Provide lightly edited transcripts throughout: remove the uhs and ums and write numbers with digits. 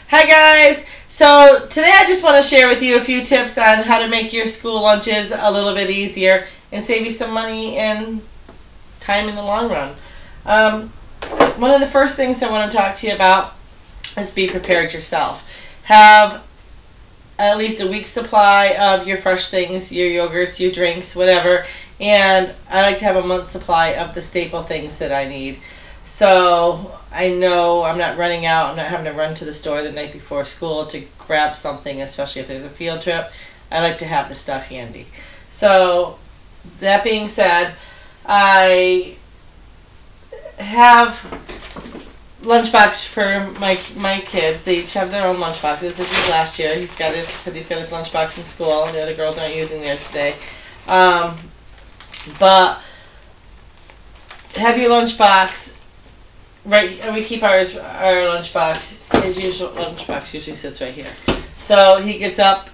Hi guys! So today I just want to share with you a few tips on how to make your school lunches a little bit easier and save you some money and time in the long run. One of the first things I want to talk to you about is be prepared yourself. Have at least a week's supply of your fresh things, your yogurts, your drinks, whatever, and I like to have a month's supply of the staple things that I need. So I know I'm not running out, I'm not having to run to the store the night before school to grab something, especially if there's a field trip. I like to have the stuff handy. So that being said, I have lunchbox for my kids. They each have their own lunchboxes. This is last year. He's got his lunchbox in school. The other girls aren't using theirs today. But have your lunchbox. Right, and we keep our lunchbox. His usual lunchbox usually sits right here. So he gets up.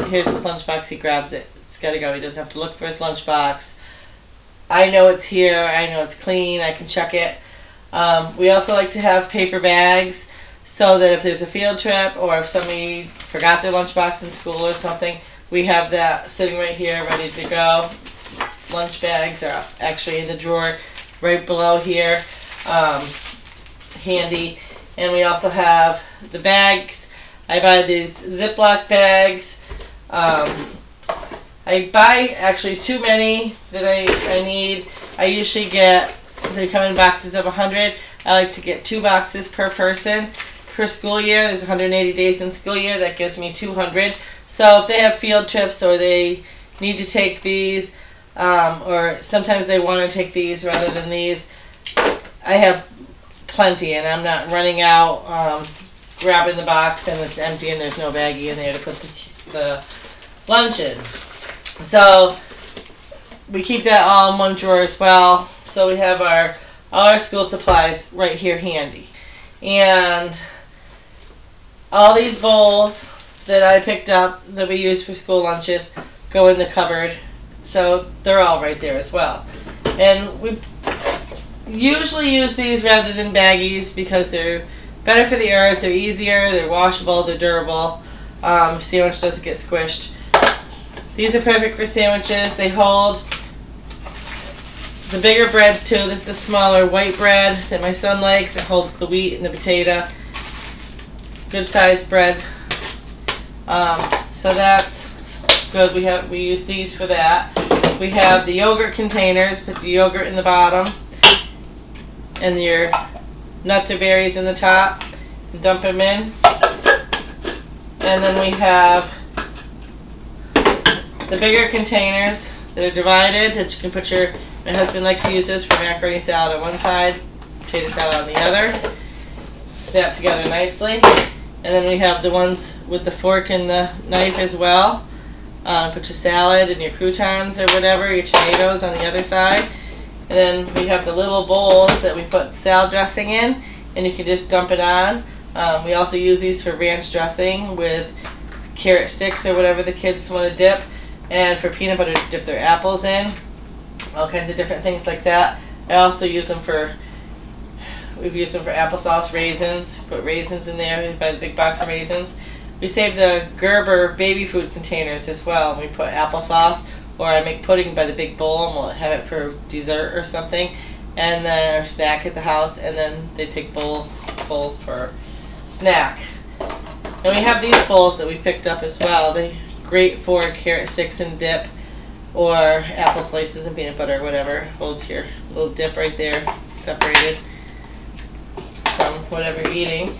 Here's his lunchbox. He grabs it. It's got to go. He doesn't have to look for his lunchbox. I know it's here. I know it's clean. I can check it. We also like to have paper bags so that if there's a field trip or if somebody forgot their lunchbox in school or something, we have that sitting right here ready to go. Lunch bags are actually in the drawer right below here. Handy. And we also have the bags. I buy these Ziploc bags. I buy actually too many that I need. I usually get, they come in boxes of 100. I like to get 2 boxes per person per school year. There's 180 days in school year. That gives me 200. So if they have field trips or they need to take these, or sometimes they want to take these rather than these, I have plenty, and I'm not running out grabbing the box and it's empty and there's no baggie in there to put the lunch in. So we keep that all in one drawer as well. So we have all our school supplies right here handy. And all these bowls that I picked up that we use for school lunches go in the cupboard. So they're all right there as well. And we usually use these rather than baggies because they're better for the earth, they're easier, they're washable, they're durable. Sandwich doesn't get squished. These are perfect for sandwiches. They hold the bigger breads too. This is the smaller white bread that my son likes. It holds the wheat and the potato. Good sized bread. So that's good. We use these for that. We have the yogurt containers. Put the yogurt in the bottom and your nuts or berries in the top. Dump them in. And then we have the bigger containers that are divided that you can put my husband likes to use this for macaroni salad on one side, potato salad on the other. Snap together nicely. And then we have the ones with the fork and the knife as well. Put your salad and your croutons or whatever, your tomatoes on the other side. And then we have the little bowls that we put salad dressing in, and you can just dump it on. We also use these for ranch dressing with carrot sticks or whatever the kids want to dip, and for peanut butter to dip their apples in. All kinds of different things like that. I also use them we've used them for applesauce, raisins. Put raisins in there. We buy the big box of raisins. We save the Gerber baby food containers as well. We put applesauce, or I make pudding by the big bowl and we'll have it for dessert or something, and then our snack at the house, and then they take bowl for snack. And we have these bowls that we picked up as well. They're great for carrot sticks and dip, or apple slices and peanut butter or whatever. Holds your little dip right there, separated from whatever you're eating.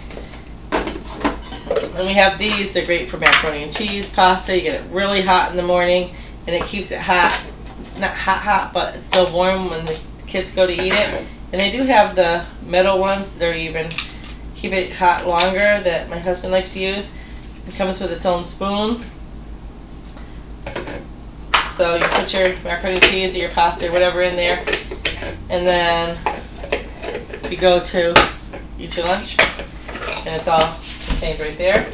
And we have these. They're great for macaroni and cheese, pasta. You get it really hot in the morning, and it keeps it hot. Not hot, but it's still warm when the kids go to eat it. And they do have the metal ones that are even keep it hot longer that my husband likes to use. It comes with its own spoon. So you put your macaroni and cheese or your pasta or whatever in there, and then you go to eat your lunch, and it's all contained right there.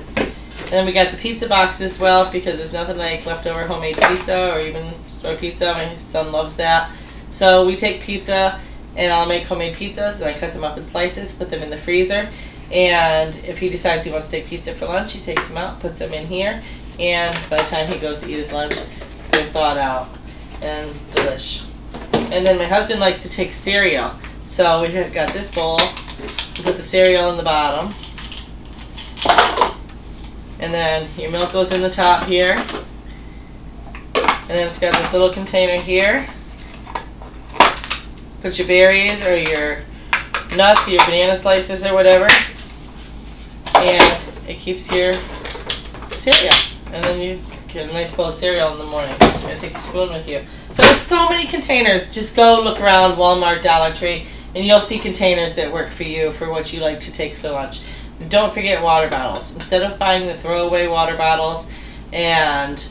And then we got the pizza box as well, because there's nothing like leftover homemade pizza or even store pizza. My son loves that. So we take pizza, and I'll make homemade pizzas, and I cut them up in slices, put them in the freezer. And if he decides he wants to take pizza for lunch, he takes them out, puts them in here, and by the time he goes to eat his lunch, they're thawed out and delish. And then my husband likes to take cereal. So we have got this bowl, we put the cereal in the bottom, and then your milk goes in the top here, and then it's got this little container here. Put your berries or your nuts or your banana slices or whatever, and it keeps your cereal. And then you get a nice bowl of cereal in the morning. You're just gonna take your spoon with you. So there's so many containers. Just go look around Walmart, Dollar Tree, and you'll see containers that work for you for what you like to take for lunch. And don't forget water bottles. Instead of buying the throwaway water bottles, and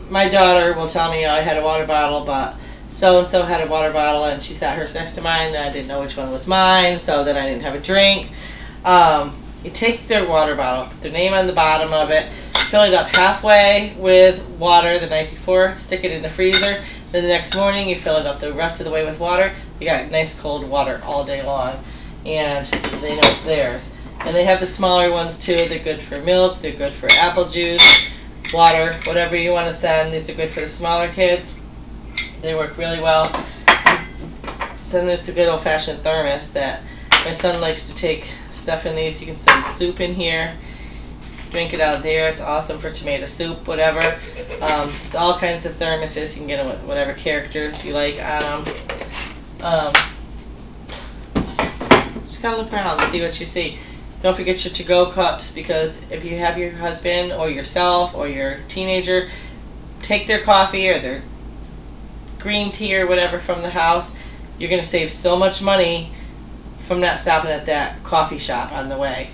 my daughter will tell me, oh, I had a water bottle, but so-and-so had a water bottle, and she sat hers next to mine, and I didn't know which one was mine, so then I didn't have a drink. You take their water bottle, put their name on the bottom of it, fill it up halfway with water the night before, stick it in the freezer, then the next morning you fill it up the rest of the way with water. You got nice cold water all day long, and they know it's theirs. And they have the smaller ones too. They're good for milk, they're good for apple juice, water, whatever you want to send. These are good for the smaller kids. They work really well. Then there's the good old-fashioned thermos that my son likes to take stuff in these. You can send soup in here, drink it out of there. It's awesome for tomato soup, whatever. It's all kinds of thermoses. You can get them with whatever characters you like on them. Just gotta look around and see what you see. Don't forget your to-go cups, because if you have your husband or yourself or your teenager take their coffee or their green tea or whatever from the house, you're going to save so much money from not stopping at that coffee shop on the way.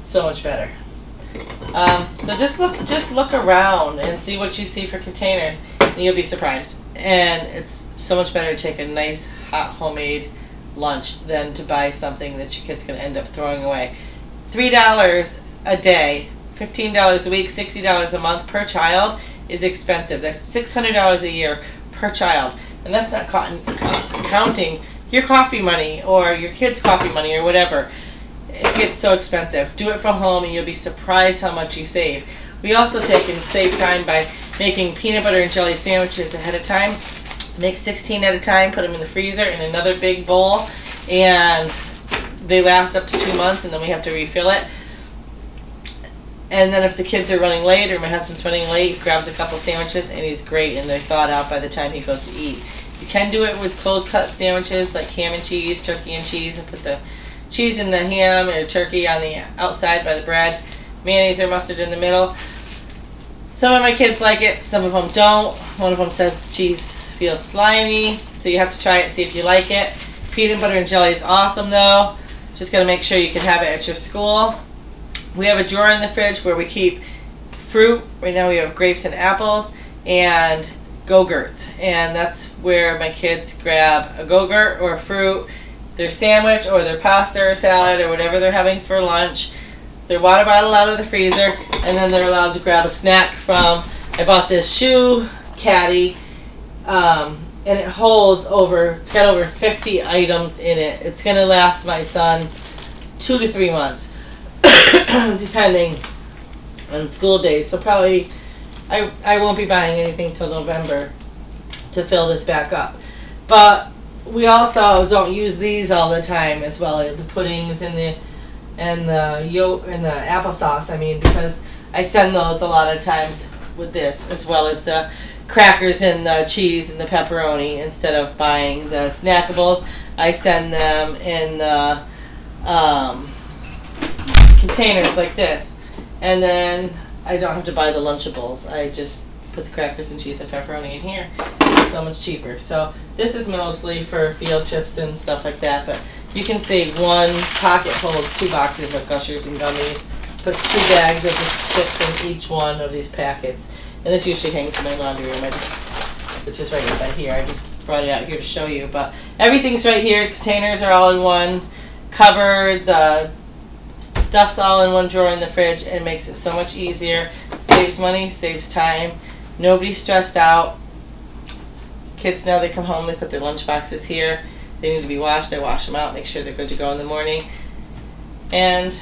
So much better. So just look around and see what you see for containers, and you'll be surprised. And it's so much better to take a nice hot homemade lunch than to buy something that your kid's going to end up throwing away. $3 a day, $15 a week, $60 a month per child is expensive. That's $600 a year per child, and that's not counting your coffee money or your kids' coffee money or whatever. It gets so expensive. Do it from home and you'll be surprised how much you save. We also take and save time by making peanut butter and jelly sandwiches ahead of time. Make 16 at a time, put them in the freezer in another big bowl, and they last up to 2 months, and then we have to refill it. And then if the kids are running late or my husband's running late, he grabs a couple sandwiches and he's great, and they're thawed out by the time he goes to eat. You can do it with cold cut sandwiches like ham and cheese, turkey and cheese, and put the cheese in the ham or turkey on the outside by the bread, mayonnaise or mustard in the middle. Some of my kids like it, some of them don't. One of them says the cheese feels slimy, so you have to try it, see if you like it. Peanut butter and jelly is awesome though. Just gotta make sure you can have it at your school. We have a drawer in the fridge where we keep fruit. Right now we have grapes and apples and Go-Gurts, and that's where my kids grab a Go-Gurt or fruit, their sandwich or their pasta or salad or whatever they're having for lunch, their water bottle out of the freezer, and then they're allowed to grab a snack from, I bought this shoe caddy, and it holds it's got over 50 items in it. It's going to last my son 2 to 3 months, depending on school days. So probably I won't be buying anything till November to fill this back up. But we also don't use these all the time as well, the puddings and the applesauce. I mean, because I send those a lot of times with this, as well as the crackers and the cheese and the pepperoni. Instead of buying the snackables, I send them in the containers like this, and then I don't have to buy the Lunchables. I just put the crackers and cheese and pepperoni in here. It's so much cheaper. So this is mostly for field trips and stuff like that, but you can see one pocket holds 2 boxes of Gushers and gummies. Put 2 bags of the chips in each one of these packets. And this usually hangs in my laundry room. It's just right inside here. I just brought it out here to show you. But everything's right here. Containers are all in one cupboard. The stuff's all in one drawer in the fridge. It makes it so much easier. Saves money, saves time. Nobody's stressed out. Kids know they come home, they put their lunch boxes here. they need to be washed, I wash them out, make sure they're good to go in the morning. And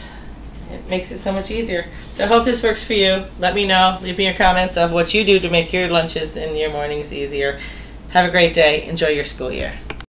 it makes it so much easier. So I hope this works for you. Let me know. Leave me your comments of what you do to make your lunches and your mornings easier. Have a great day. Enjoy your school year.